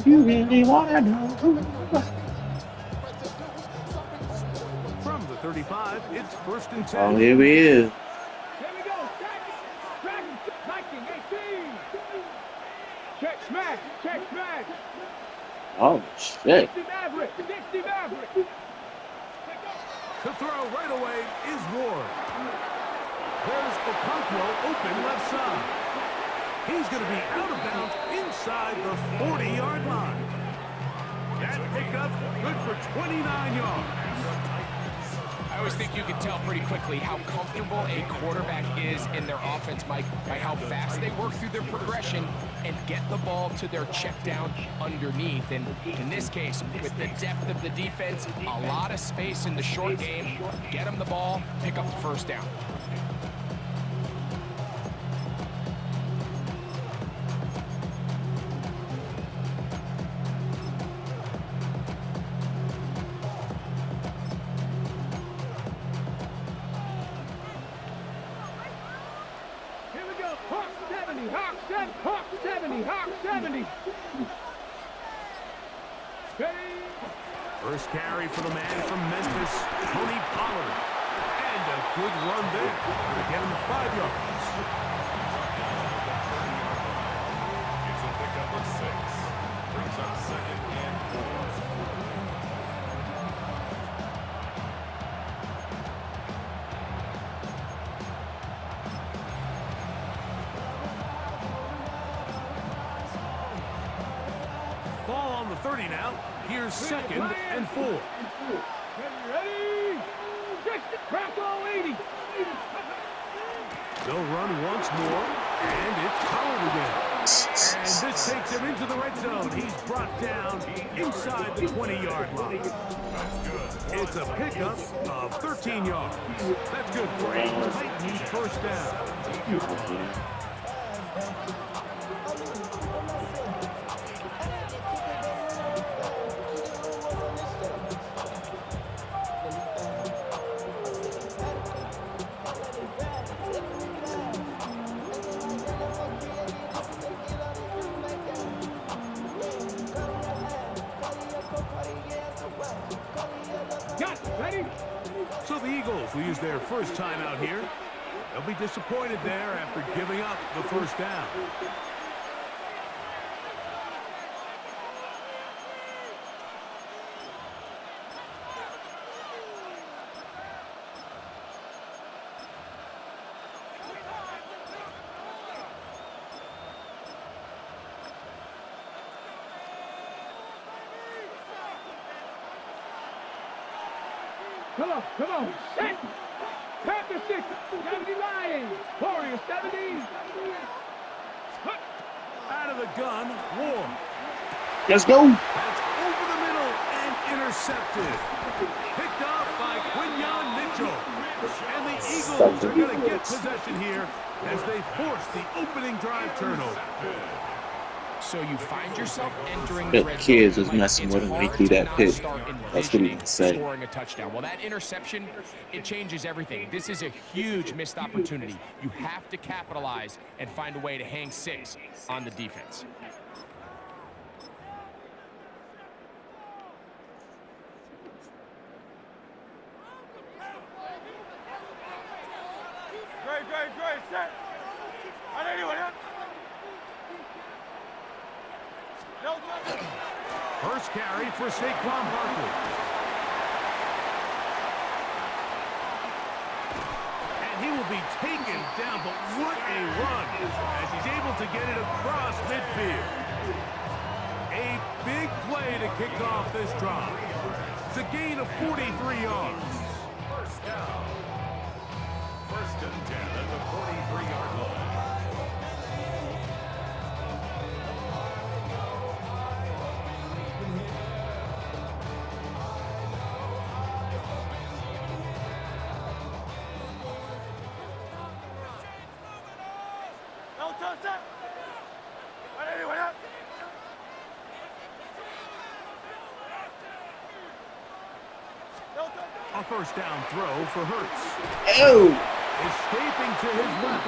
You really wanna know who? From the 35, it's first and 10. Oh, here we is. Here we go. Dragon, Viking, 18. Check smash. Check smash. Oh shit. 60 Maverick. 60 Maverick. To throw right away is Ward. There's Okonkwo open left side. He's going to be out of bounds inside the 40-yard line. That pickup good for 29 yards. I always think you can tell pretty quickly how comfortable a quarterback is in their offense, Mike, by how fast they work through their progression and get the ball to their check down underneath. And in this case, with the depth of the defense, a lot of space in the short game, get them the ball, pick up the first down. Hawk 70, Hawk 70. First carry for the man from Memphis, Tony Pollard. And a good run there to get him 5 yards. It's a pickup of 6. Brings up 2nd and 4. Ball on the 30 now. Here's 2nd and 4. Ready? Bravo 80. They'll run once more, and it's Pollard again. And this takes him into the red zone. He's brought down inside the 20-yard line. It's a pickup of 13 yards. That's good for a Titans first down. So the Eagles will use their first time out here. They'll be disappointed there after giving up the first down. Come on. Set. Panther 6. 70 Lions. Warriors 70. Out of the gun, Ward. Let's go. That's over the middle and intercepted. Picked off by Quinyon Mitchell. And the Eagles are going to get possession here as they force the opening drive turnover. So you find yourself entering the The red kids zone. was messing It's with him when he hard threw to that not pick. start That's what he envisioning said. scoring a touchdown. Well, that interception, it changes everything. This is a huge missed opportunity. You have to capitalize and find a way to hang 6 on the defense. Great. Set. First carry for Saquon Barkley. And he will be taken down, but what a run as he's able to get it across midfield. A big play to kick off this drive. It's a gain of 43 yards. First down. 1st and 10 at the 43-yard line. A first down throw for Hurts. Oh. Escaping to his left.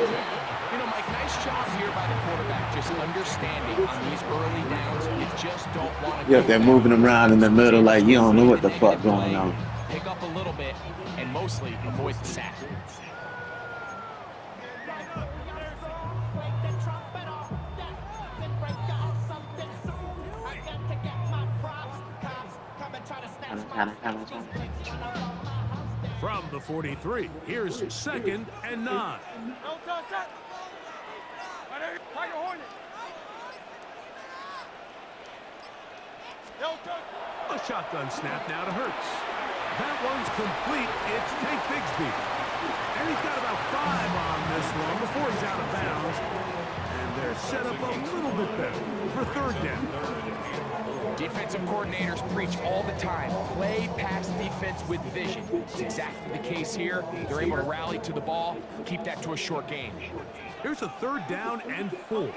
You know, Mike, nice job here by the quarterback, just understanding on these early downs, you just don't want to Yeah, they're moving around in the middle like you don't know what the fuck going on. Pick up a little bit and mostly avoid the sack. From the 43, here's 2nd and 9. A shotgun snap now to Hurts. That one's complete. It's Tank Bigsby. And he's got about 5 on this one before he's out of bounds. And they're set up a little bit better for 3rd down. Defensive coordinators preach all the time, play pass defense with vision. It's exactly the case here. They're able to rally to the ball, keep that to a short game. Here's a 3rd down and 4.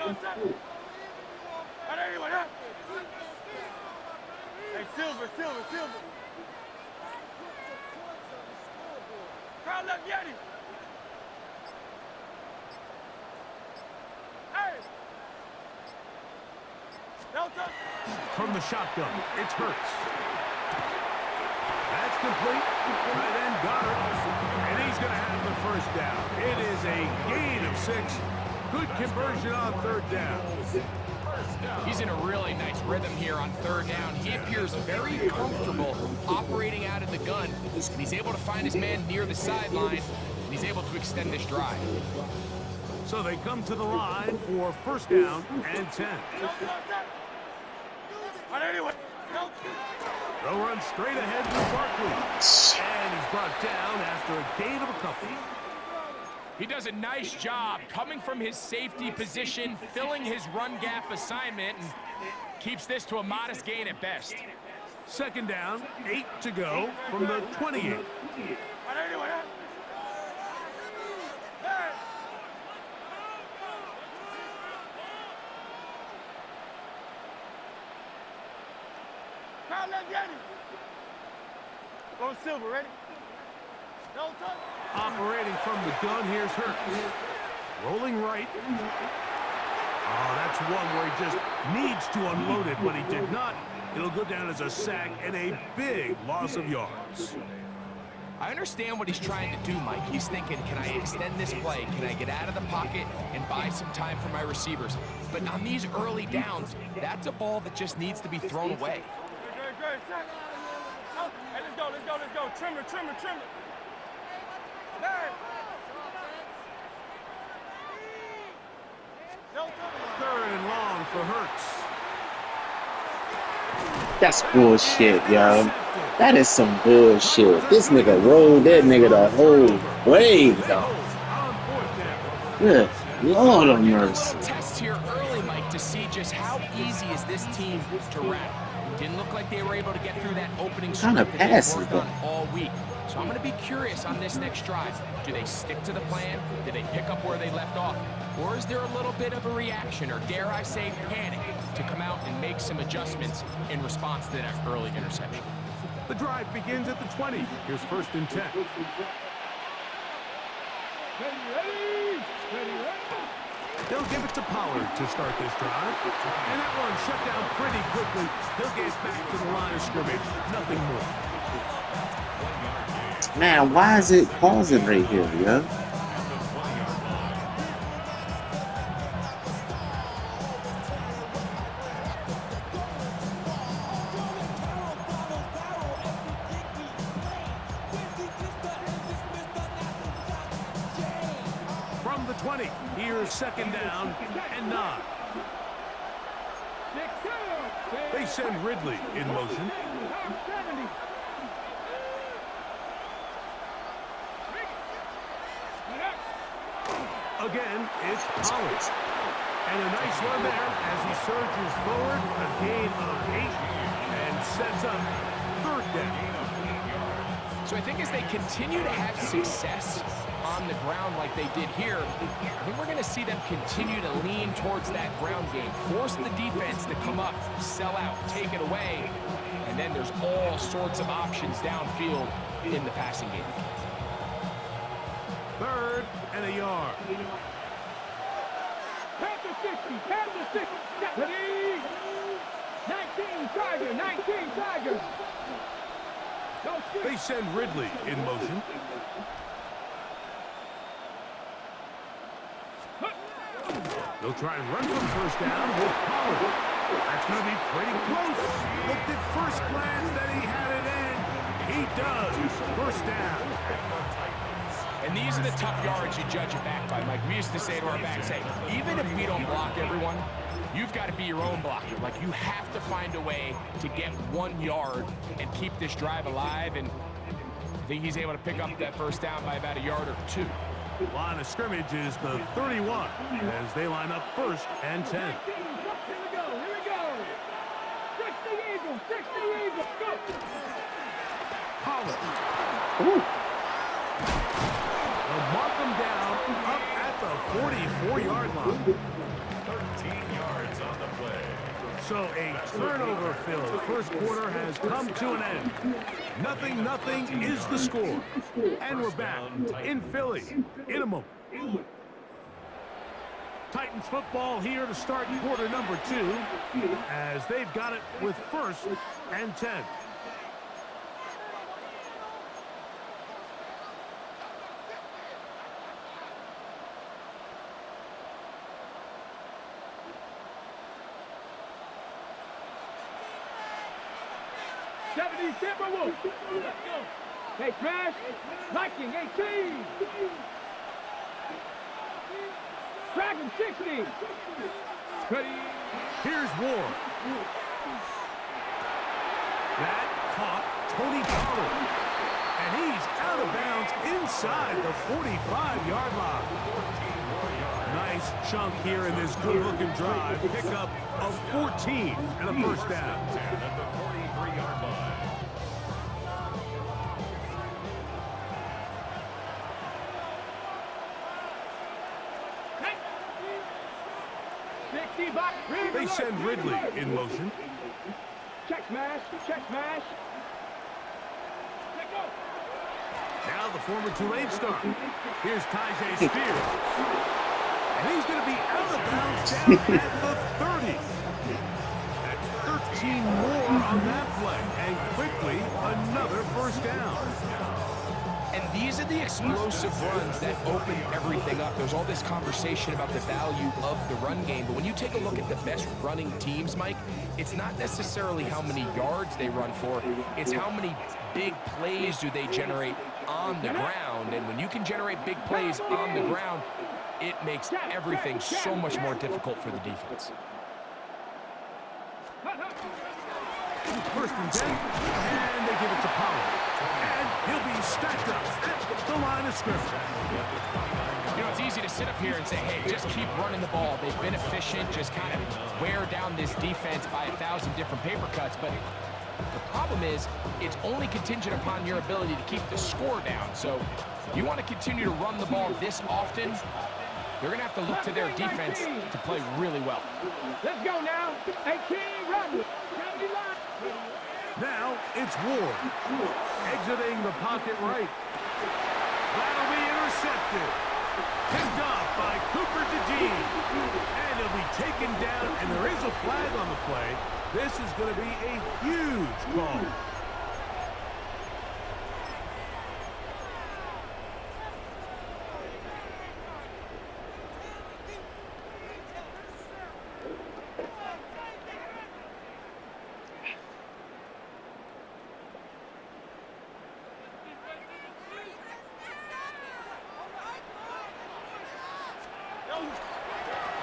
Hey, Silver. Crowd left Yeti. Hey. Delta. From the shotgun, it's Hurts. That's complete. Tight end got it. And he's going to have the 1st down. It is a gain of 6. Good conversion on 3rd down. He's in a really nice rhythm here on 3rd down. He appears very comfortable operating out of the gun. And he's able to find his man near the sideline, and he's able to extend this drive. So they come to the line for 1st down and 10. They'll run straight ahead with Barkley. And he's brought down after a gain of a couple. He does a nice job coming from his safety position, filling his run gap assignment, and keeps this to a modest gain at best. 2nd down, 8 to go from the 28. Go Silver, ready? No touch. Operating from the gun, here's Hurts. Rolling right. Oh, that's one where he just needs to unload it, but he did not. It'll go down as a sack and a big loss of yards. I understand what he's trying to do, Mike. He's thinking, can I extend this play? Can I get out of the pocket and buy some time for my receivers? But on these early downs, that's a ball that just needs to be thrown away. Good. Hey, let's go. Trimmer. Hey. 3rd and long for Hurts. That's bullshit, yo. That is some bullshit. This nigga rolled that nigga the whole way, though. Good Lord of mercy. Test here early, Mike, to see just how easy is this team to rattle. Didn't look like they were able to get through that opening script that they worked on all week. So I'm going to be curious on this next drive. Do they stick to the plan? Do they pick up where they left off? Or is there a little bit of a reaction, or dare I say panic, to come out and make some adjustments in response to that early interception? The drive begins at the 20. Here's 1st and 10. They'll give it to Pollard to start this drive. And that one shut down pretty quickly. He'll get back to the line of scrimmage. Nothing more. Man, why is it pausing right here, yo? From the 20, here's 2nd down and 9. They send Ridley in motion. Again, it's Pollard. And a nice run there as he surges forward, a gain of 8, and sets up 3rd down. So I think as they continue to have success on the ground like they did here, I think we're going to see them continue to lean towards that ground game, force the defense to come up, sell out, take it away, and then there's all sorts of options downfield in the passing game. 3rd and a yard. Panther 60, Panther 60. Ready? 19, Tiger, 19, Tiger. They send Ridley in motion. They'll try and run from first down with Pollard. That's going to be pretty close. Looked at first glance that he had it in. He does. First down. And these are the tough yards you judge it back by, Mike. We used to say to our backs, hey, even if we don't block everyone, you've got to be your own blocker. Like, you have to find a way to get 1 yard and keep this drive alive. And I think he's able to pick up that first down by about a yard or 2. Line of scrimmage is the 31 as they line up 1st and 10. Here we go. 60 Eagles, 60 Eagles. Go. Pollard. Ooh. They'll mark them down up at the 44-yard line. 13 yards on the play. So a turnover-filled first quarter has come to an end. 0-0 is the score. And we're back in Philly in a moment. Titans football here to start quarter number 2 as they've got it with 1st and 10. Timberwolves. Let's go. Hey, Crash. Viking 18. Dragon 60. Ready. Here's Ward. That caught Tony Pollard. And he's out of bounds inside the 45-yard line. Nice chunk here in this good-looking drive. Pickup of 14 and a first down. At the 43-yard line. 60 back. They send Ridley in motion. Check smash. Check smash. Let go. Now the former Tulane star. Here's Tyjae Spears. And he's going to be out of bounds down at the 30. That's 13 more on that play. And quickly, another first down. And these are the explosive runs that open everything up. There's all this conversation about the value of the run game, but when you take a look at the best running teams, Mike, it's not necessarily how many yards they run for, it's how many big plays do they generate on the ground. And when you can generate big plays on the ground, it makes everything so much more difficult for the defense. 1st and 10, and they give it to Pollard. And he'll be stacked up at the line of scrimmage. You know, it's easy to sit up here and say, hey, just keep running the ball. They've been efficient, just kind of wear down this defense by 1,000 different paper cuts. But the problem is, it's only contingent upon your ability to keep the score down. So if you want to continue to run the ball this often, they're going to have to look to their defense to play really well. Let's go now. 18, run. Now it's Ward. Exiting the pocket right. That'll be intercepted. Picked off by Cooper DeJean. And he'll be taken down, and there is a flag on the play. This is going to be a huge call.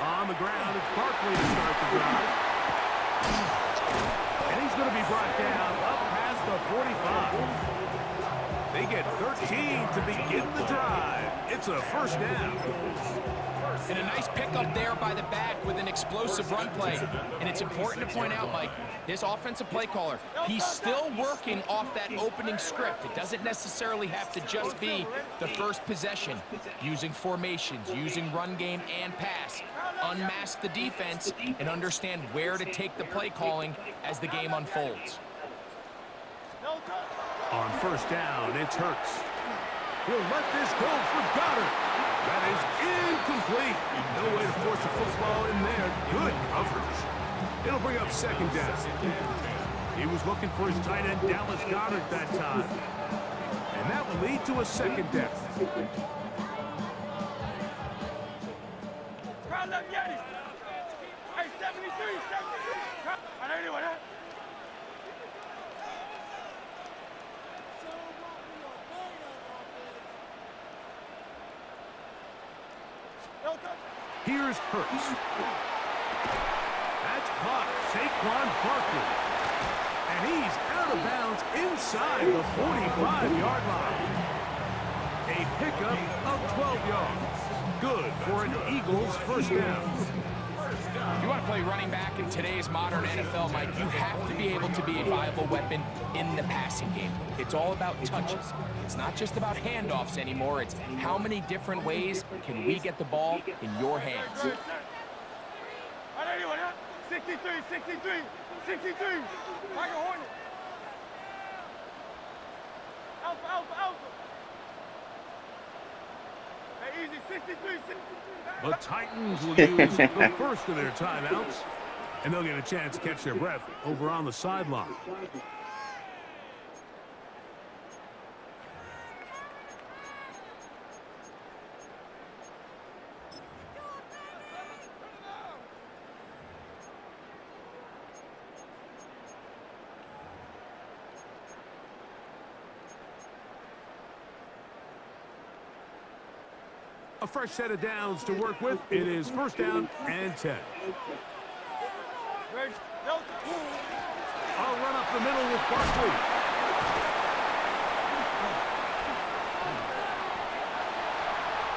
On the ground, it's Barkley to start the drive. And he's going to be brought down up past the 45. They get 13 to begin the drive. It's a first down. And a nice pickup there by the back with an explosive run play. And it's important to point out, Mike, this offensive play caller, he's still working off that opening script. It doesn't necessarily have to just be the first possession. Using formations, using run game and pass. Unmask the defense and understand where to take the play calling as the game unfolds. On first down, it's Hurts. He'll let this go for Goddard. That is incomplete. No way to force the football in there. Good coverage. It'll bring up second down. He was looking for his tight end, Dallas Goddard, that time. And that will lead to a second down. Hey, 73. I know anyone, huh? Here's Hurts. That's caught. Saquon Barkley. And he's out of bounds inside the 45-yard line. A pickup of 12 yards. Good for an Eagles first down. If you want to play running back in today's modern NFL, Mike, you have to be able to be a viable weapon in the passing game. It's all about touches. It's not just about handoffs anymore. It's how many different ways can we get the ball in your hands. I know anyone, huh? 63. Michael Hornet. Alpha. Hey, easy, 63. The Titans will use the first of their timeouts, and they'll get a chance to catch their breath over on the sideline. A fresh set of downs to work with. It is first down and 10. I'll run up the middle with Barkley.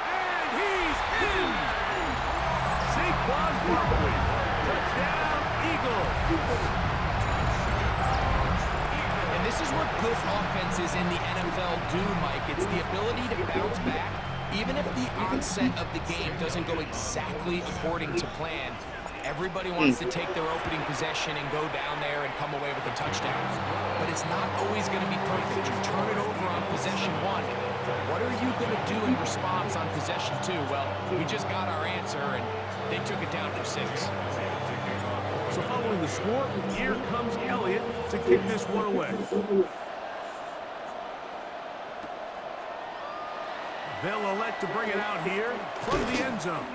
And he's in! Saquon Barkley. Touchdown, Eagles. And this is what good offenses in the NFL do, Mike. It's the ability to bounce back. Even if the onset of the game doesn't go exactly according to plan, everybody wants to take their opening possession and go down there and come away with a touchdown. But it's not always going to be perfect. You turn it over on possession 1. What are you going to do in response on possession 2? Well, we just got our answer, and they took it down for 6. So following the score, here comes Elliott to kick this one away. They'll elect to bring it out here from the end zone.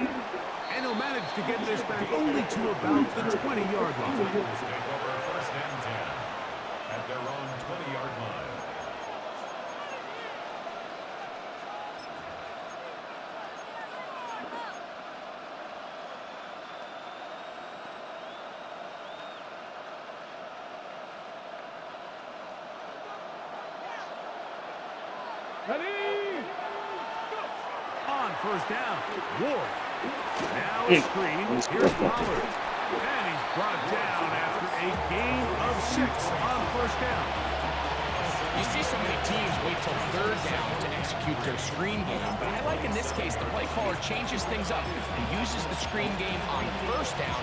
And he'll manage to get this back only to about the 20-yard line. Take over first and 10 at their own 20-yard line. On first down, Ward. Now a screen. Here's Pollard. And he's brought down after a gain of 6 on first down. You see so many teams wait till third down to execute their screen game, but I like in this case the play caller changes things up and uses the screen game on first down,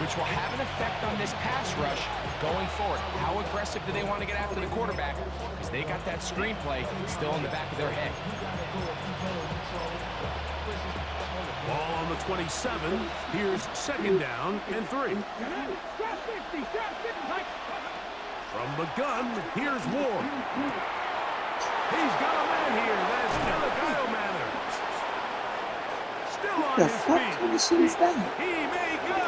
which will have an effect on this pass rush going forward. How aggressive do they want to get after the quarterback? Because they got that screen play still in the back of their head. Ball on the 27. Here's second down and 3. From the gun, here's Ward. He's got a man here. That's Delgado Manor. Still on his feet. He may go.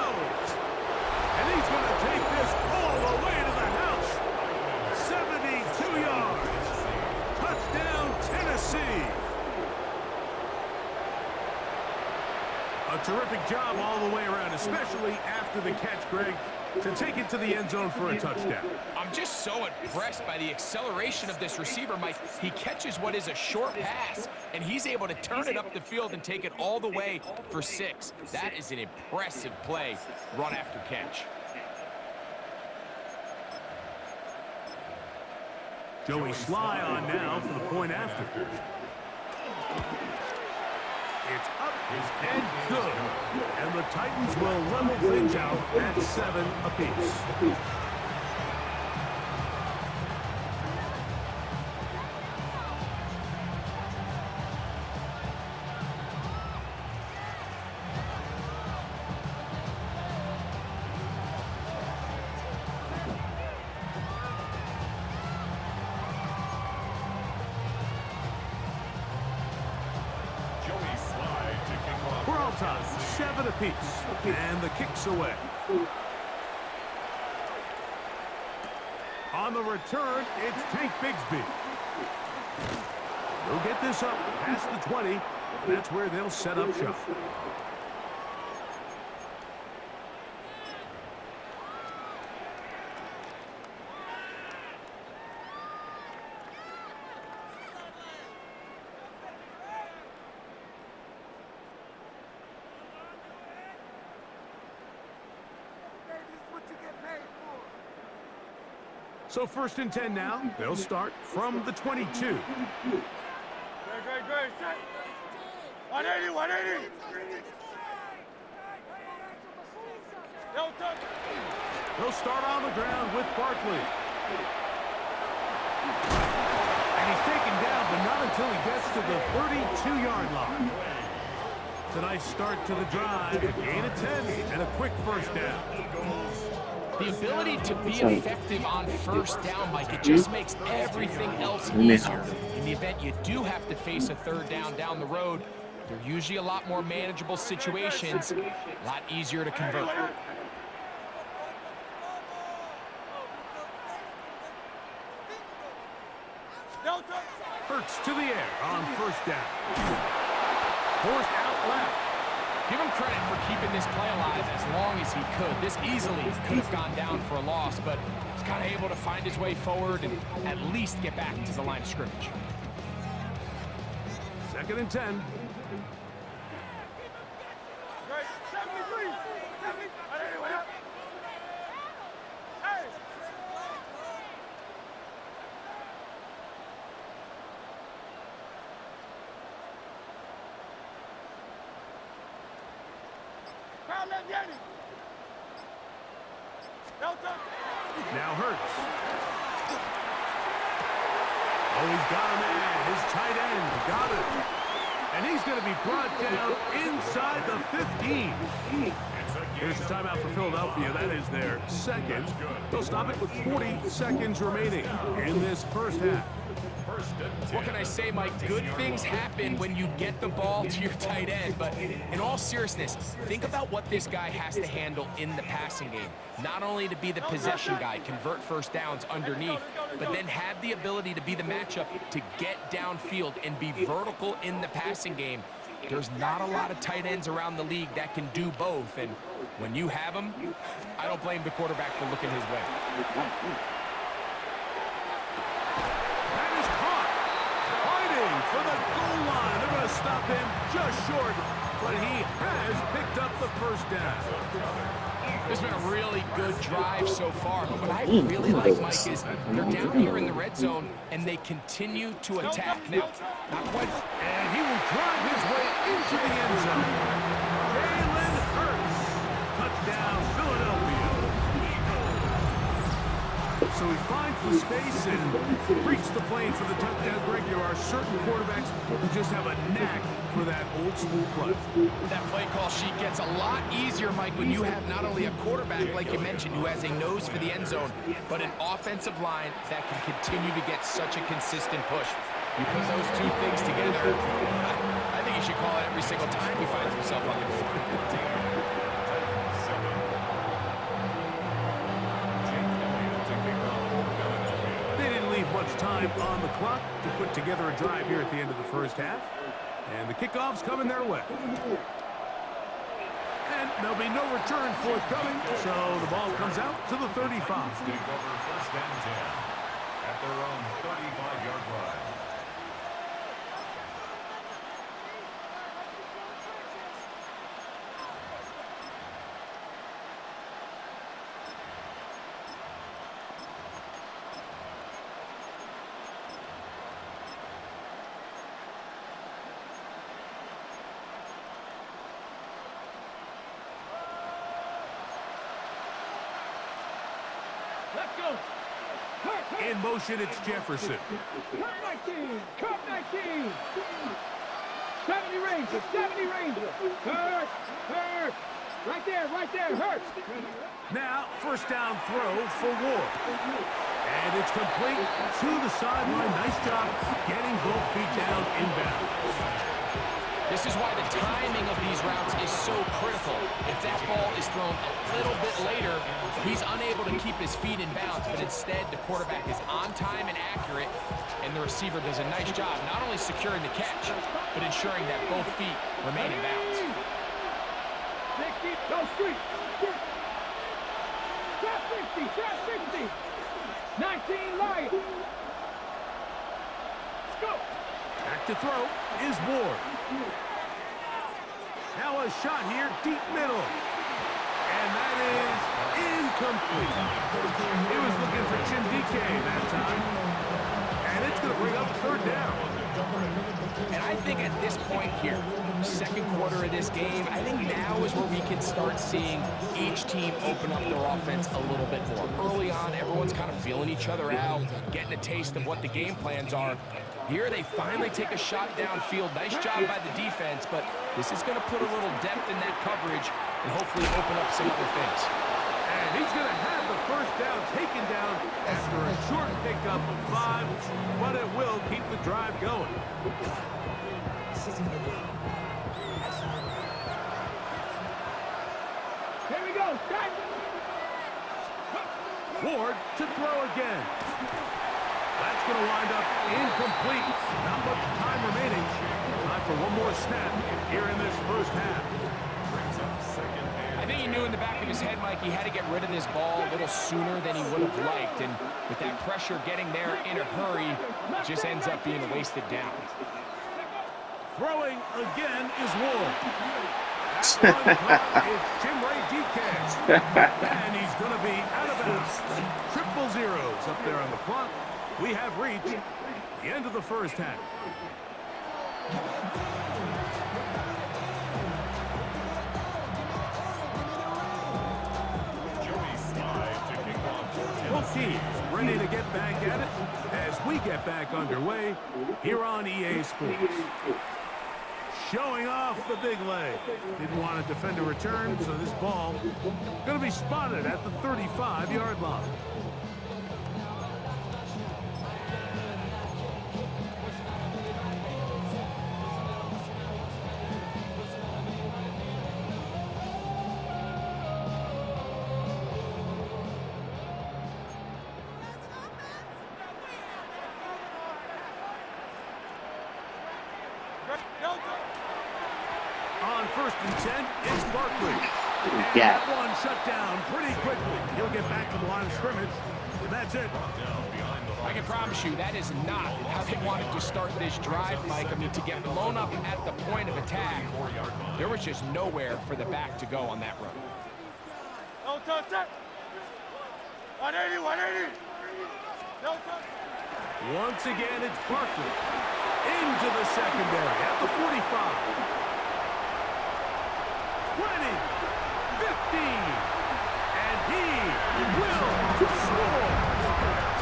And he's going to take this all the way to the house. 72 yards. Touchdown, Tennessee. A terrific job all the way around, especially after the catch, Greg, to take it to the end zone for a touchdown. I'm just so impressed by the acceleration of this receiver, Mike. He catches what is a short pass, and he's able to turn it up the field and take it all the way for 6. That is an impressive play, run after catch. Joey Sly on now for the point after. It's up and good. And the Titans will level things out at 7 apiece. 7 apiece. And the kick's away. On the return, it's Tank Bigsby. He'll get this up past the 20, and that's where they'll set up shop. So 1st and 10 now. They'll start from the 22. Great. 180, 180. They'll start on the ground with Barkley. And he's taken down, but not until he gets to the 32-yard line. It's a nice start to the drive. Gain of 10 and a quick 1st down. The ability to be effective on 1st down, Mike, it just makes everything else easier. In the event you do have to face a 3rd down the road, they're usually a lot more manageable situations, a lot easier to convert. Hurts to the air on 1st down. Forced out left. Give him credit for keeping this play alive as long as he could. This easily could have gone down for a loss, but he's kind of able to find his way forward and at least get back to the line of scrimmage. 2nd and 10. Now Hurts. Oh, he's got him in. His tight end got it. And he's going to be brought down inside the 15. Here's the timeout for Philadelphia. That is their 2nd. They'll stop it with 40 seconds remaining in this 1st half. What can I say, Mike? Good things happen when you get the ball to your tight end, but in all seriousness, think about what this guy has to handle in the passing game. Not only to be the possession guy, convert 1st downs underneath, but then have the ability to be the matchup to get downfield and be vertical in the passing game. There's not a lot of tight ends around the league that can do both, and when you have them, I don't blame the quarterback for looking his way. For the goal line. They're going to stop him just short, but he has picked up the 1st down. This has been a really good drive so far, but what I really like, Mike, is they're down here in the red zone, and they continue to attack. Now, not quite. And he will drive his way into the end zone. Jalen Hurts. Touchdown, Philadelphia. So he finds the space and breaks the plane for the touchdown. Greg, there are certain quarterbacks who just have a knack for that old school play. That play call sheet gets a lot easier, Mike, when you have not only a quarterback, like you mentioned, who has a nose for the end zone, but an offensive line that can continue to get such a consistent push. You put those two things together, I think he should call it every single time he finds himself on the goal line. Much time on the clock to put together a drive here at the end of the 1st half. And the kickoff's coming their way. And there'll be no return forthcoming, so the ball comes out to the 35. Take over 1st and 10 at their own 35-yard line. Let's go. In motion, it's Jefferson. Cut 19. Cut 19. 70 Ranger. 70 Ranger. Hurt. Hurt. Right there. Hurt. Now, 1st down throw for Ward. And it's complete to the sideline. Nice job getting both feet down inbounds. This is why the timing of these routes is so critical. If that ball is thrown a little bit later, he's unable to keep his feet in bounds, but instead the quarterback is on time and accurate, and the receiver does a nice job not only securing the catch, but ensuring that both feet remain in bounds. 60, go street. Trap 60, trap 60. 19 Lions. Let's go. Back to throw is Ward. Now a shot here, deep middle. And that is incomplete. He was looking for Chindike that time. And it's going to bring up the third down. And I think at this point here, second quarter of this game, I think now is where we can start seeing each team open up their offense a little bit more. Early on, everyone's kind of feeling each other out, getting a taste of what the game plans are. Here they finally take a shot downfield. Nice job by the defense, but this is going to put a little depth in that coverage and hopefully open up some other things. And he's going to have the first down taken down after a short pickup of 5, but it will keep the drive going. Here we go, start. Ward to throw again. That's going to wind up incomplete. Not much time remaining. Time for one more snap here in this first half. I think he knew in the back of his head, Mike, he had to get rid of this ball a little sooner than he would have liked. And with that pressure getting there in a hurry, it just ends up being a wasted down. Throwing again is Ward. That one caught is Chimray DK. And he's going to be out of bounds. Triple zeros up there on the clock. We have reached the end of the first half. Both teams ready to get back at it as we get back underway here on EA Sports. Showing off the big leg. Didn't want to defend a return, so this ball going to be spotted at the 35-yard line. On 1st and 10, it's Barkley. And that one shut down pretty quickly. He'll get back to the line of scrimmage, and that's it. I can promise you that is not how they wanted to start this drive, Mike. I mean, to get blown up at the point of attack, there was just nowhere for the back to go on that run. No touch it. 180, 180. No touch. Once again, it's Barkley into the secondary at the 45. 20, 15, and he will score.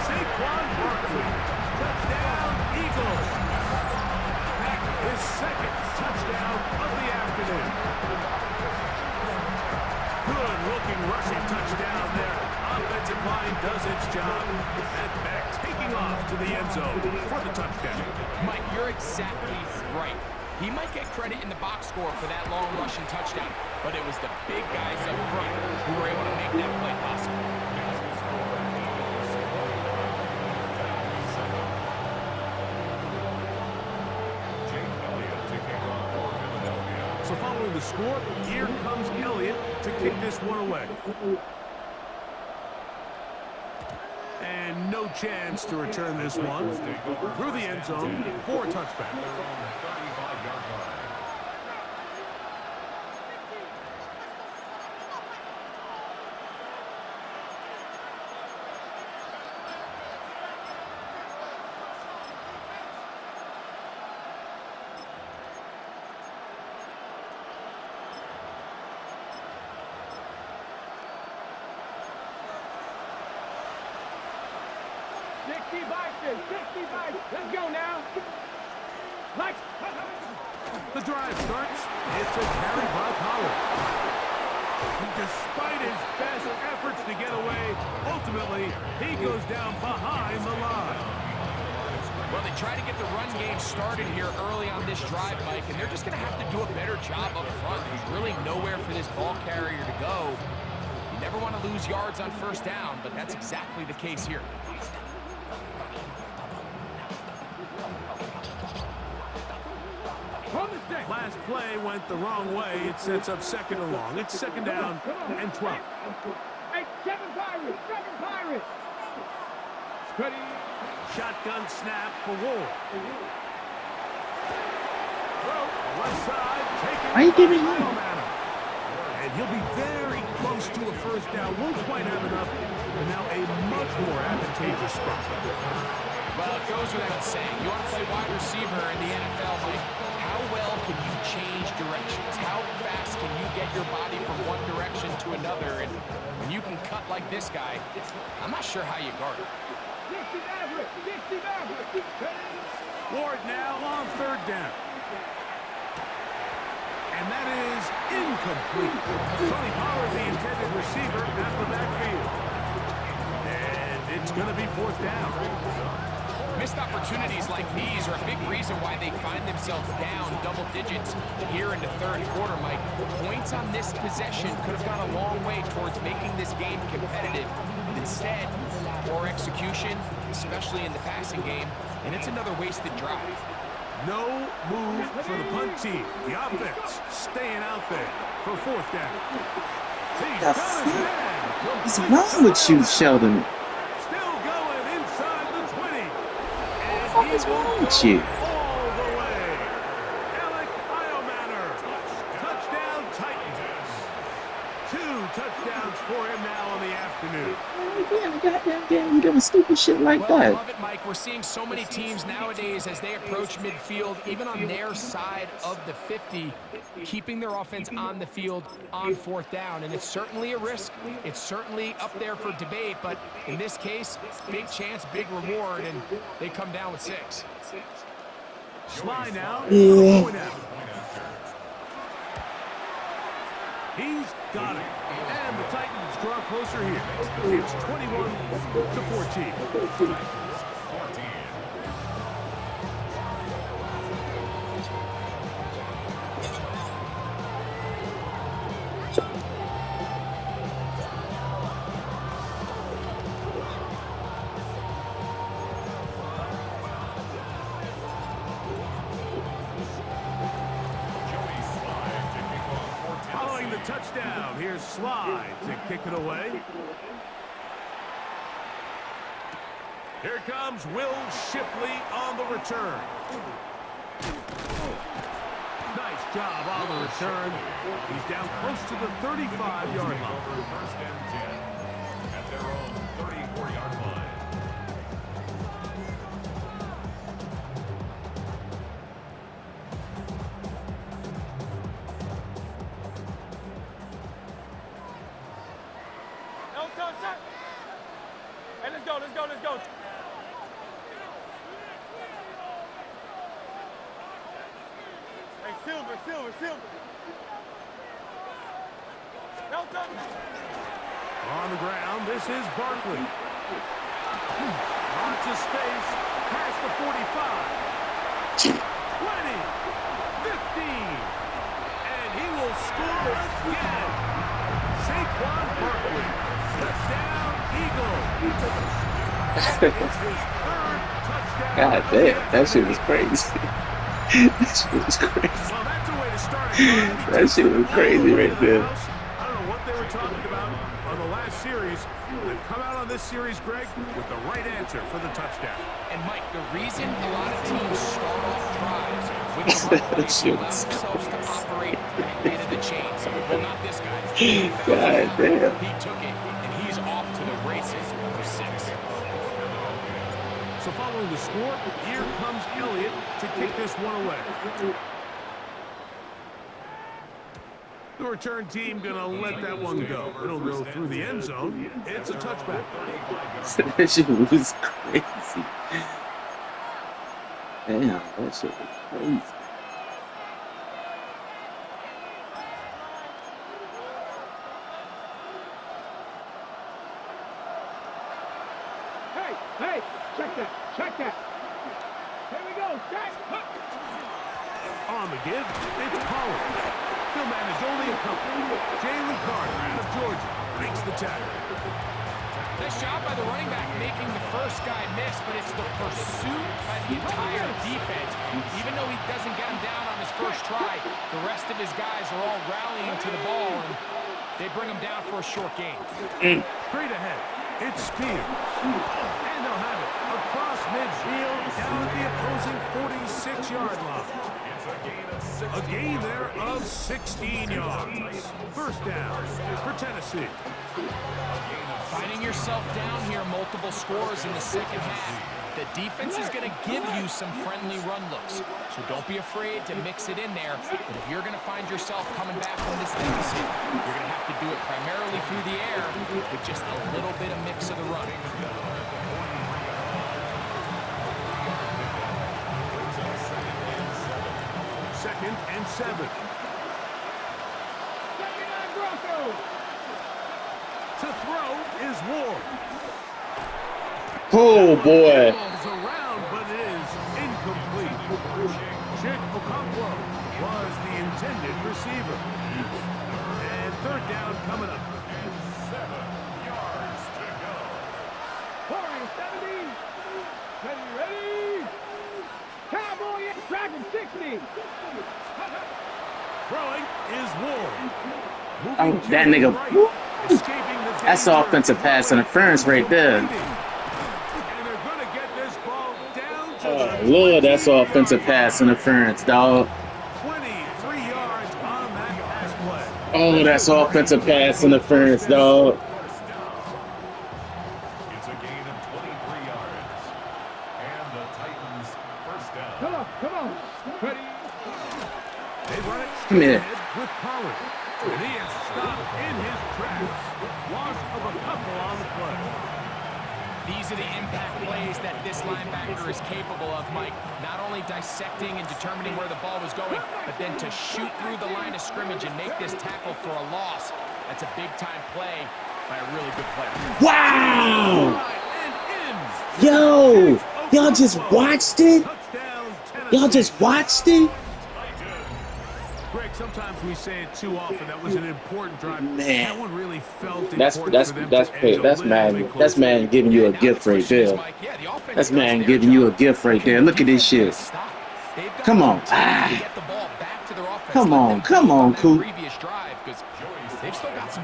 Saquon Barkley, touchdown Eagles. That is second touchdown of the afternoon. Good-looking rushing touchdown there. Offensive line does its job. And back taking off to the end zone for the touchdown. Mike, you're exactly right. He might get credit in the box score for that long rushing touchdown, but it was the big guys up front who were able to make that play possible. So following the score, here comes Elliott to kick this one away. And no chance to return this one through the end zone for a touchback. Let's go now. The drive starts. It's a carry by Pollard. And despite his best efforts to get away, ultimately, he goes down behind the line. Well, they try to get the run game started here early on this drive, Mike, and they're just going to have to do a better job up front. There's really nowhere for this ball carrier to go. You never want to lose yards on first down, but that's exactly the case here. Last play went the wrong way. It sets up second and long. It's second down and 12. Hey, seven Pirates. Ready. Shotgun snap for Ward. Left side, taking Why you giving him? and he'll be very close to a first down. Won't quite have enough, but now a much more advantageous spot. Well, it goes without saying. You want to play wide receiver in the NFL, Mike. How well can you change directions? How fast can you get your body from one direction to another? And when you can cut like this guy, I'm not sure how you guard it. 60 Maverick. Ward now on third down. And that is incomplete. Tony Pollard, the intended receiver, at the backfield. And it's going to be fourth down. Missed opportunities like these are a big reason why they find themselves down double digits here in the third quarter, Mike. Points on this possession could have gone a long way towards making this game competitive. Instead, poor execution, especially in the passing game, and it's another wasted drive. No move for the punt team. The offense staying out there for fourth down. He's The got his man. What's wrong with you, Sheldon? Still going inside the 20. And What is wrong with you? all the way. Alec Iomanner. Touchdown Titans. 2 touchdowns for him now in the afternoon. Yeah, the goddamn game, you doing stupid shit like Well, I that. love it, Mike. We're seeing so many teams nowadays as they approach midfield, even on their side of the 50, keeping their offense on the field on fourth down. And it's certainly a risk. It's certainly up there for debate. But in this case, big chance, big reward, and they come down with 6. Sly now. Yeah. Point after. He's got it. And the Titans draw closer here. It's 21-14. Following the touchdown, here's Slide to kick it away. Here comes Will Shipley on the return. Nice job on the return. He's down close to the 35-yard line. First and 10 at their own 34-yard line. No touch, sir. Hey, let's go. Hey, Silver. No touch. On the ground, this is Barkley. Lots of space, past the 45. 20, 15, and he will score again. Saquon Barkley, touchdown, Eagle. It's his third touchdown. God damn, that shit was crazy. That shit was crazy. Well, that's a way to start a drive. That shit was crazy right there. I don't know what they were talking about on the last series. They've come out on this series, Greg, with the right answer for the touchdown. And, Mike, the reason a lot of teams start off drives with the run play is to allow themselves to operate ahead of the chains. Well, not this guy. God damn. He took it, and he's off to the races for 6. So following the score, here comes Elliott to kick this one away. The return team gonna let that one go. It'll go through the end zone. It's a touchback. That shit was crazy. Damn, that shit was crazy. Hey, check that. Here we go. Strike. On the give, it's Pollard. He'll manage only a couple. Jalen Carter out of Georgia makes the tackle. Nice job by the running back making the first guy miss, but it's the pursuit by the entire defense. Even though he doesn't get him down on his first try, the rest of his guys are all rallying to the ball, and they bring him down for a short gain. Straight ahead, it's Spears. And they'll have it across midfield down at the opposing 46-yard line. A gain there of 16 yards. First down for Tennessee. Finding yourself down here multiple scores in the second half. The defense is going to give you some friendly run looks, so don't be afraid to mix it in there. But if you're going to find yourself coming back from this deficit, you're going to have to do it primarily through the air with just a little bit of mix of the run. Second and 7. To throw is Ward. Oh boy. Ball's around, but it is incomplete. Chick Okonkwo was the intended receiver. And third down coming up. 7 yards to go. 40, 70. Ready? Cowboy Dragon 60. Throwing is Ward. Oh, that nigga. Right, That's offensive pass interference right there. And they're going to get this ball down to Oh, Lord, that's offensive pass interference, dog. 23 yards on that pass play. Oh, that's offensive pass interference, dog. It's a gain of 23 yards. And the Titans first down. Come on. Ready? They run it Come here. ahead with Pollard. And he is stopped in his tracks. Loss of a couple on the play. These are the impact plays that this linebacker is capable of, Mike. Not only dissecting and determining where the ball was going, but then to shoot through the line of scrimmage and make this tackle for a loss. That's a big-time play by a really good player. Wow! And in. Yo! Y'all just watched it? Touchdown, Y'all just watched it? Greg, sometimes we say it too often. That was an important drive. Man. That one really felt That's important for them to edge a little bit closer. that's man giving you a gift right there. That's man giving you a gift right there. Look at this shit. Come on. Come on, Coop.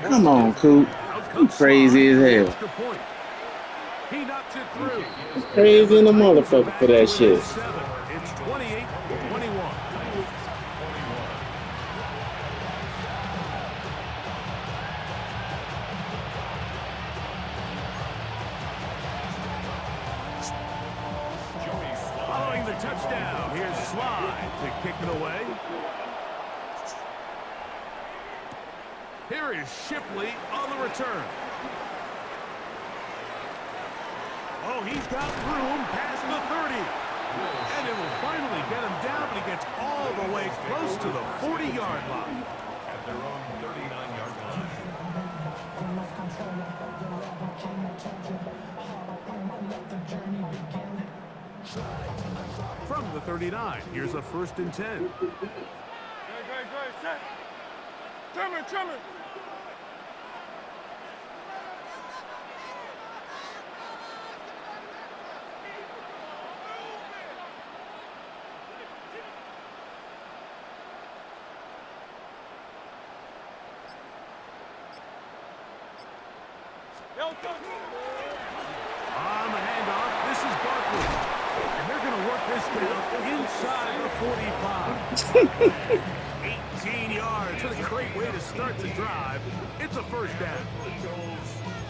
Come on, Coop. You crazy as hell. He knocks it through. Crazy in the motherfucker for that shit. It's 28-21. Following the touchdown, here's Slide to kick it away. Here is Shipley on the return. Oh, he's got room past the 30. And it will finally get him down, but he gets all the way close to the 40-yard line. At their own 39-yard line. From the 39, here's a 1st and 10. Great. Set. Trimmer. On the handoff, this is Barkley. And they're going to work this down inside the 45. 18 yards. That's a great way to start the drive. It's a first down.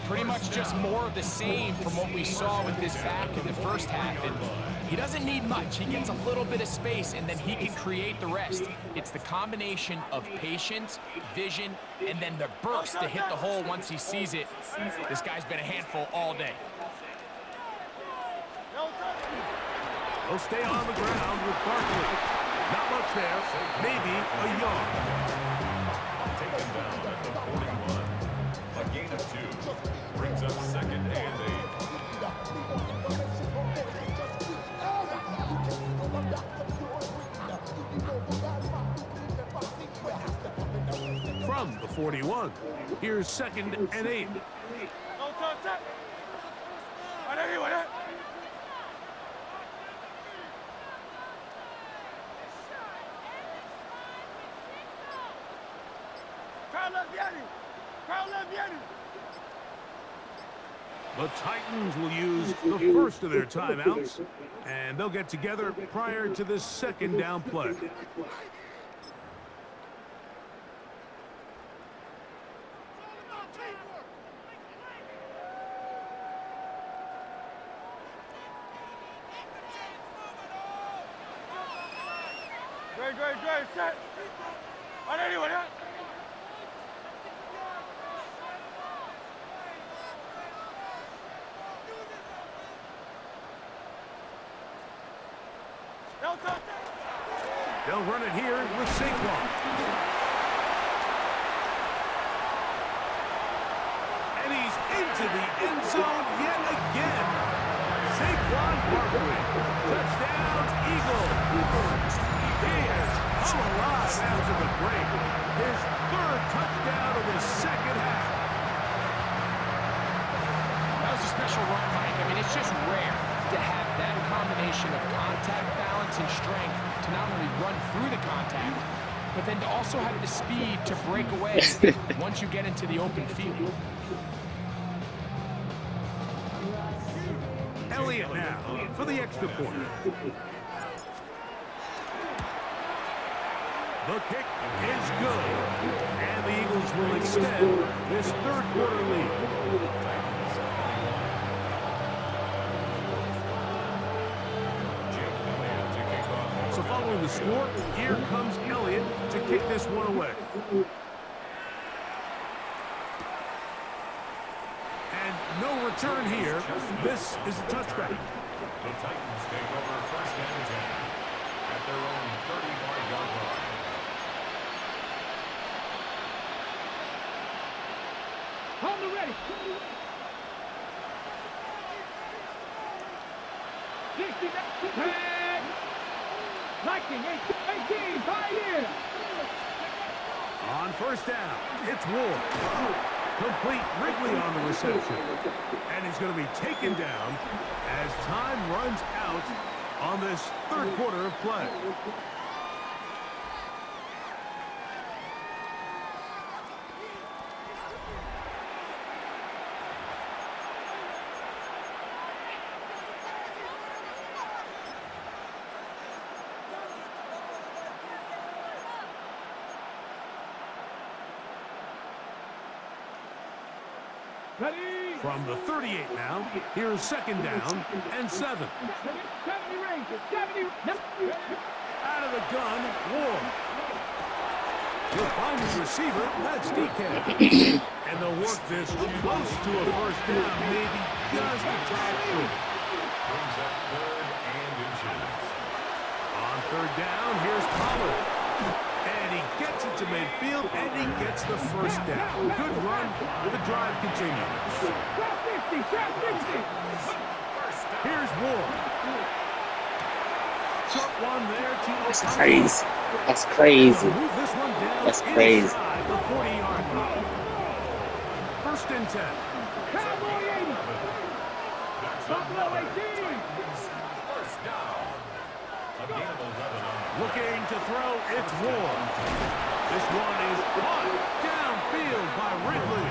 Pretty much just more of the same from what we saw with this back in the first half. And he doesn't need much. He gets a little bit of space, and then he can create the rest. It's the combination of patience, vision, and then the burst to hit the hole once he sees it. This guy's been a handful all day. They'll stay on the ground with Barkley. Not much there. Maybe a yard. Taken down at the 41. A gain of 2. Brings up 2nd and 8. 41. Here's 2nd and 8. No touch that. Right there, right there. Crowd left behind him. Crowd left behind him. The Titans will use the first of their timeouts, and they'll get together prior to the 2nd down play. Great, set. Right there, right there. No touch that. They'll run it here with Saquon. And he's into the end zone yet again. Saquon Barkley. Touchdown, Eagles. He has come alive after the break. His 3rd touchdown of the 2nd half. That was a special run, Mike. I mean, it's just rare to have that combination of contact balance and strength to not only run through the contact, but then to also have the speed to break away once you get into the open field. Elliott now for the extra point. The kick is good, and the Eagles will extend this 3rd quarter lead. So following the score, here comes Elliott to kick this one away. And no return here. This is a touchback. The Titans take over 1st and 10 at their own 35-yard line. Hold the ready. 60, 10. 19, 18, 5 years. On 1st down, it's Ward. Complete Wrigley on the reception. And he's going to be taken down as time runs out on this 3rd quarter of play. Ready. From the 38 now, here's 2nd down and 7. 70 range. 70. Out of the gun, Ward. He'll find his receiver, that's DK. And they'll work this close to a 1st down, maybe just a tad short. Brings up 3rd and inches. On 3rd down, here's Pollard. And he gets it to midfield, and he gets the 1st down. Good run. The drive continues. Here's Ward. Short one there to That's crazy. That's crazy. Move this one down That's crazy. inside the 40-yard line. 1st and 10. Cowboy 80. Buffalo 18. 1st down. A gain of 11 on Looking to throw, it's Ward. This one is caught downfield by Wrigley.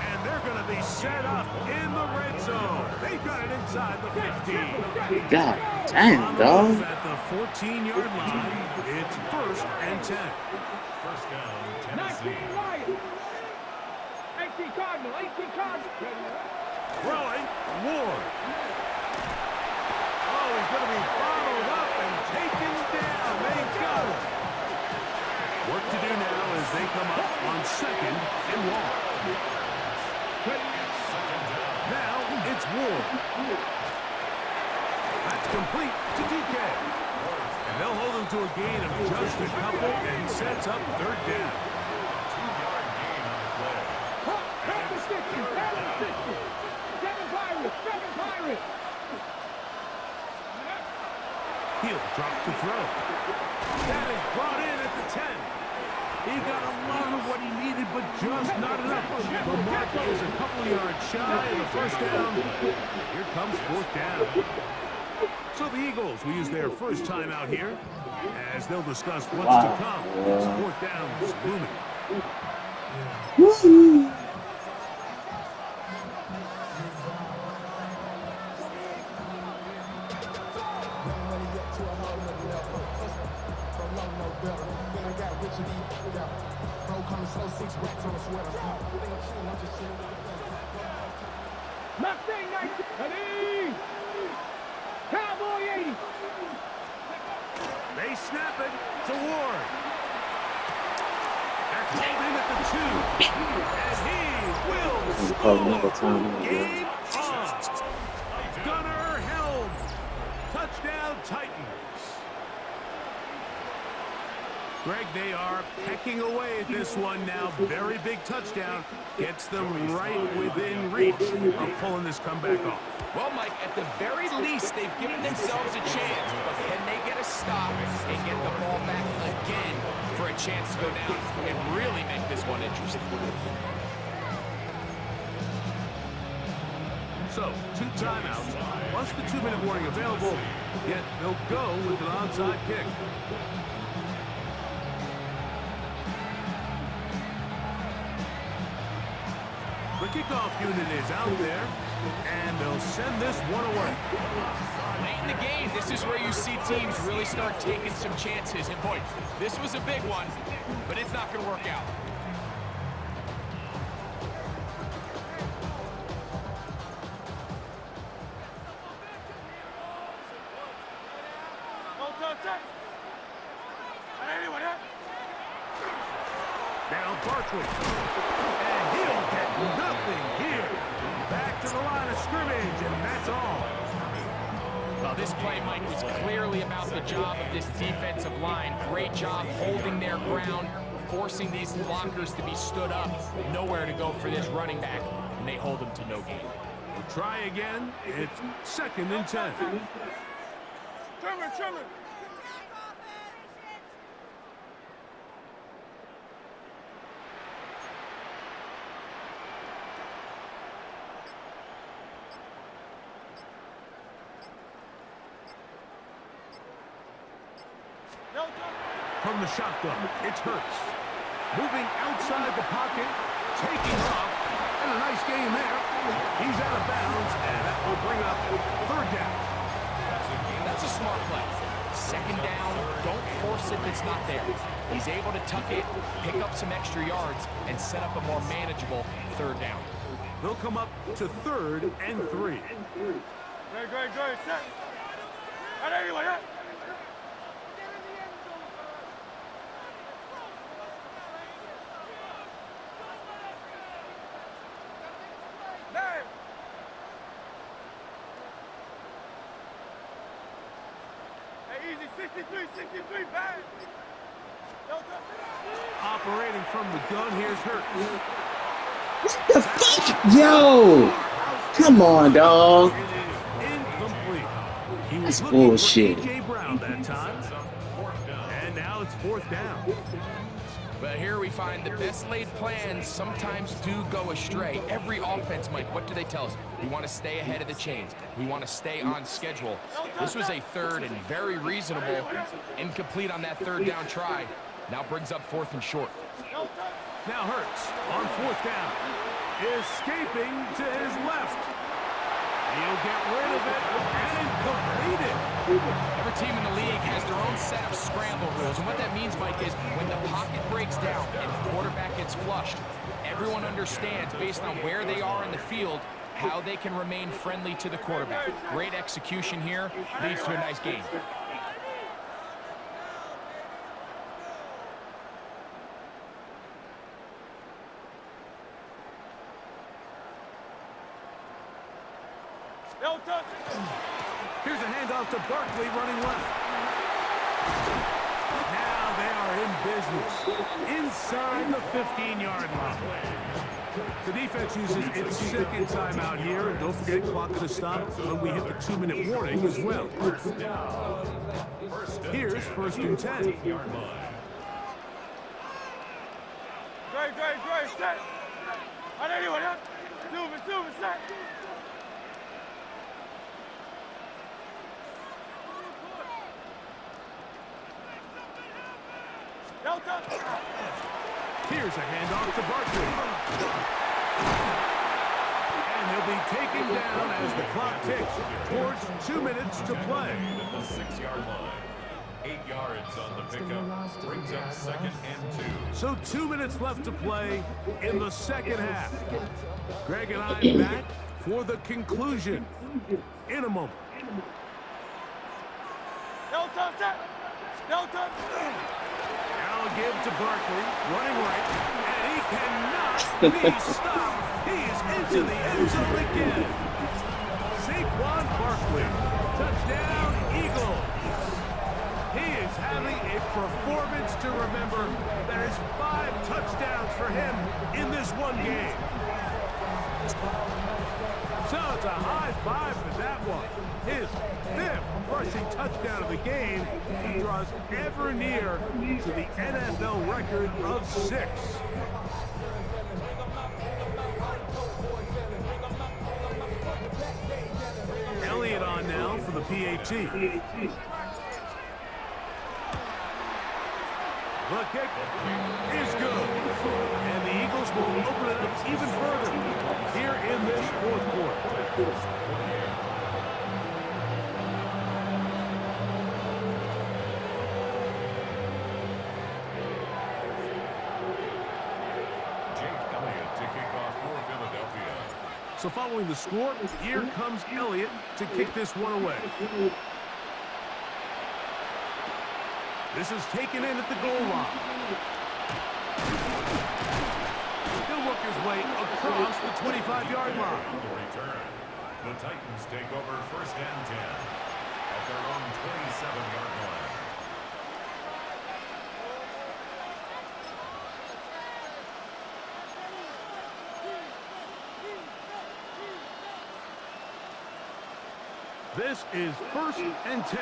And they're going to be set up in the red zone. They've got it inside the 15. God damn, dog. At the 14-yard line, it's 1st and 10. 1st down, 19 Tennessee. Lions. 18 Cardinal. 18 Cardinal. Throwing, Ward. Oh, he's going to be followed up and taken down. They got him. Work to do now as they come up on 2nd and long. Now it's Ward. That's complete to DK. And they'll hold him to a gain of just a couple and sets up 3rd down. 2-yard gain on the play. 7 Pirates. 7 Pirates. He'll drop to throw. That is brought in at the 10. He got a lot of what he needed, but just not enough. The mark is a couple of yards shy of the first down. Here comes fourth down. So the Eagles will use their first time out here as they'll discuss what's to come. This fourth down is looming. Woo! Mustang 19. Ready? Cowboy 80. They snap it to Ward. That's holding at the 2. And he will score. Game on. Gunnar Helm. Touchdown Titans. Greg, they are pecking away at this one now. Very big touchdown. Gets them right within reach of pulling this comeback off. Well, Mike, at the very least, they've given themselves a chance. But can they get a stop and get the ball back again for a chance to go down and really make this one interesting? So, 2 timeouts, plus the 2-minute warning available, yet they'll go with an onside kick. The kickoff unit is out there, and they'll send this one away. Late in the game, this is where you see teams really start taking some chances. And boy, this was a big one, but it's not going to work out. Now Barkley, and he'll get nothing here. Back to the line of scrimmage, and that's all. Well, this play, Mike, was clearly about the job of this defensive line. Great job holding their ground, forcing these blockers to be stood up. Nowhere to go for this running back, and they hold him to no gain. We'll try again. It's 2nd and 10. Trimmer. From the shotgun, it's Hurts. Moving outside the pocket, taking off, and a nice game there. He's out of bounds, and that will bring up 3rd down. That's a smart play. 2nd down, don't force it if it's not there. He's able to tuck it, pick up some extra yards, and set up a more manageable 3rd down. They'll come up to 3rd and 3. Great. Set. Anyway, easy, 63, bang. Operating from the gun, here's Hurts. What the fuck? Yo! Come on, dog. It is incomplete. He was That's looking bullshit. for A.J. Brown that time. And now it's 4th down. But here we find the best laid plans sometimes do go astray. Every offense, Mike, what do they tell us? We want to stay ahead of the chains. We want to stay on schedule. This was a 3rd and very reasonable. Incomplete on that 3rd down try. Now brings up 4th and short. Now Hurts on 4th down. Escaping to his left. He'll get rid of it and complete it. Every team in the league has their own set of scramble rules. And what that means, Mike, is when the pocket breaks down and the quarterback gets flushed, everyone understands, based on where they are in the field, how they can remain friendly to the quarterback. Great execution here leads to a nice game. Here's a handoff to Barkley running left. Now they are in business inside the 15-yard line. The defense uses its 2nd timeout here, and don't forget clock to stop when we hit the 2-minute warning as well. Here's 1st and 10. Great, set. I know you want it. Zoom, set. Delta. Here's a handoff to Barkley. And he'll be taken down as the clock ticks towards 2 minutes to play. At the 6-yard line. 8 yards on the pickup. Brings up 2nd and 2. So 2 minutes left to play in the second half. Greg and I back for the conclusion in a moment. Delta, set. Delta. Now a give to Barkley, running right, and he cannot be stopped. He is into the end zone again. Saquon Barkley, touchdown Eagles. He is having a performance to remember. That is 5 touchdowns for him in this one game. So it's a high five for that one. His 5th rushing touchdown of the game. He draws ever near to the NFL record of 6. Elliott on now for the PAT. The kick is good. And the Eagles will open it up even further here in this 4th quarter. So following the score, here comes Elliott to kick this one away. This is taken in at the goal line. He'll work his way across the 25-yard line. Return. The Titans take over 1st and 10 at their own 27-yard line. This is 1st and 10.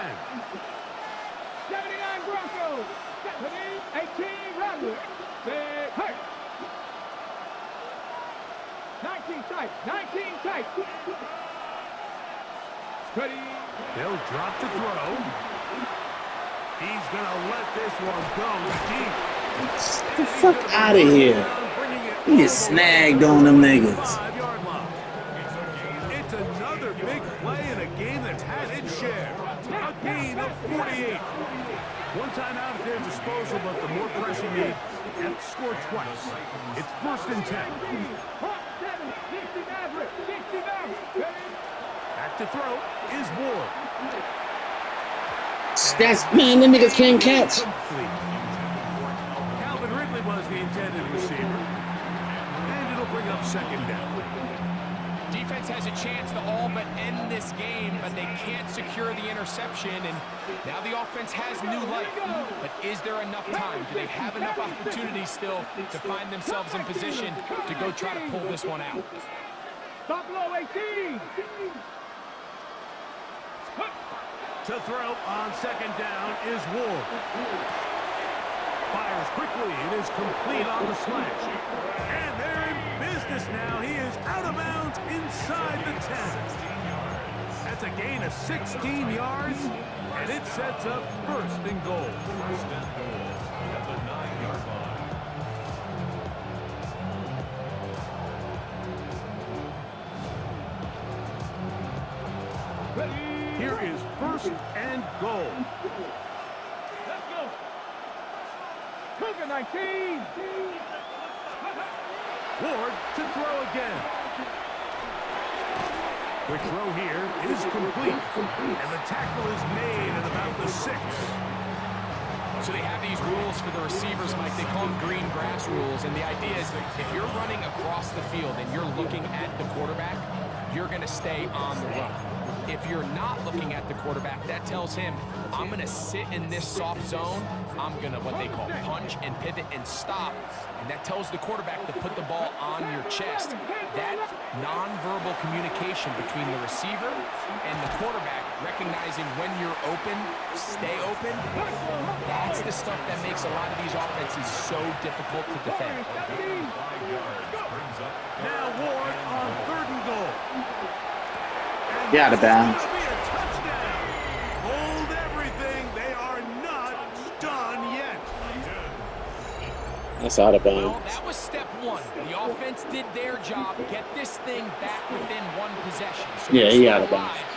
79 Broncos. 18 Rodgers. Big hurt. 19 tight. 19 tight. Ready. They'll drop to throw. He's going to let this one go deep. Get the fuck out of here. He just snagged on them niggas. 5-yard line. It's another big play in a game that's had its share. A gain of 48. One time out at their disposal, but the more pressing need, have to score twice. It's 1st and 10. Back to throw is Ward. That's, man, them niggas can't catch. Calvin Ridley was the intended receiver. And it'll bring up 2nd down. Defense has a chance to all but end this game, but they can't secure the interception, and now the offense has new life. But is there enough time? Do they have enough opportunities still to find themselves in position to go try to pull this one out? Stop low 18. To throw on 2nd down is Ward. Fires quickly. It is complete on the slash. And they're in business now. He is out of bounds inside the 10. That's a gain of 16 yards, and it sets up 1st and goal. 1st and goal at the 9-yard line. Here is 1st and goal. Let's go. Cougar 19. Ward to throw again. The throw here is complete, and the tackle is made at about the 6. So they have these rules for the receivers, Mike. They call them green grass rules, and the idea is if you're running across the field and you're looking at the quarterback, you're going to stay on the run. If you're not looking at the quarterback, that tells him, I'm going to sit in this soft zone. I'm going to, what they call, punch and pivot and stop. And that tells the quarterback to put the ball on your chest. That nonverbal communication between the receiver and the quarterback recognizing when you're open, stay open. That's the stuff that makes a lot of these offenses so difficult to defend. Now Ward on 3rd and goal. And Get out of bounds. this is gonna be a touchdown. Hold everything. They are not done yet. That's out of Well, bounds. that was step one. The offense did their job, get this thing back within one possession. So Yeah, he they're out of still bounds. alive,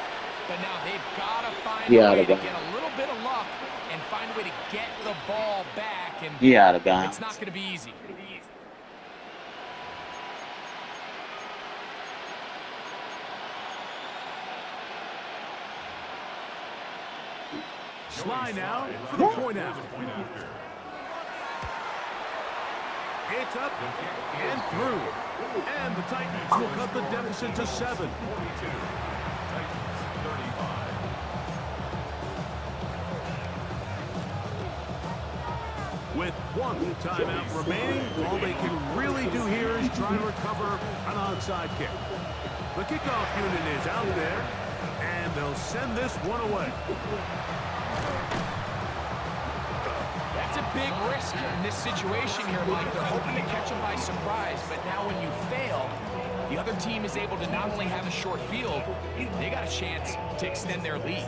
but now they've got to find He a out way of to bounds. get a little bit of luck and find a way to get the ball back. And He out of bounds. it's not going to be easy. Sly now for the point after. It's up and through. And the Titans will cut the deficit to 7. With one timeout remaining, all they can really do here is try to recover an onside kick. The kickoff unit is out there, and they'll send this one away. That's a big risk in this situation here, Mike. They're hoping to catch them by surprise, but now when you fail, the other team is able to not only have a short field, they got a chance to extend their lead.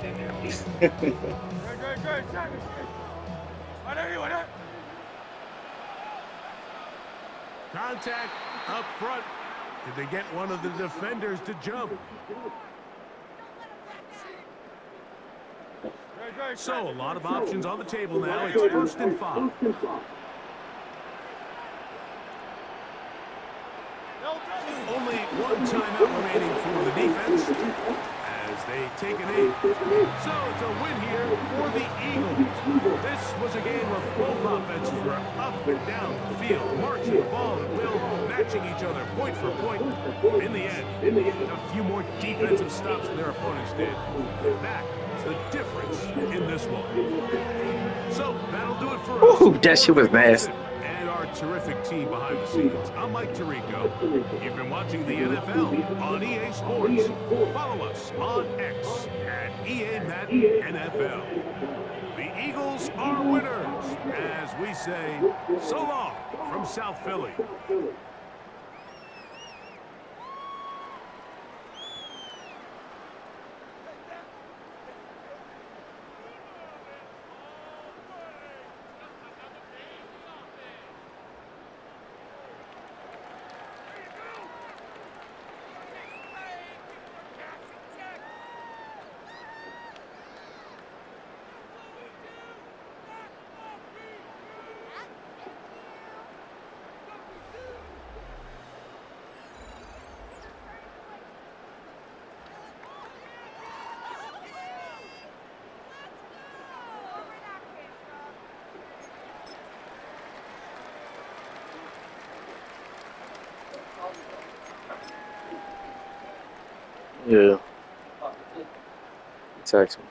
Contact up front. Did they get one of the defenders to jump? So, a lot of options on the table now. It's 1st and 5. Only one timeout remaining for the defense as they take a knee. So, it's a win here for the Eagles. This was a game where both offenses were up and down the field, marching the ball at will, matching each other point for point. In the end, a few more defensive stops than their opponents did. That is the difference in this one. So, that'll do it for us. Ooh, that shit was nasty. And our terrific team behind the scenes. I'm Mike Tirico. You've been watching the NFL on EA Sports. Follow us on X at EA Madden NFL. The Eagles are winners, as we say, so long from South Philly. Yeah. Text me.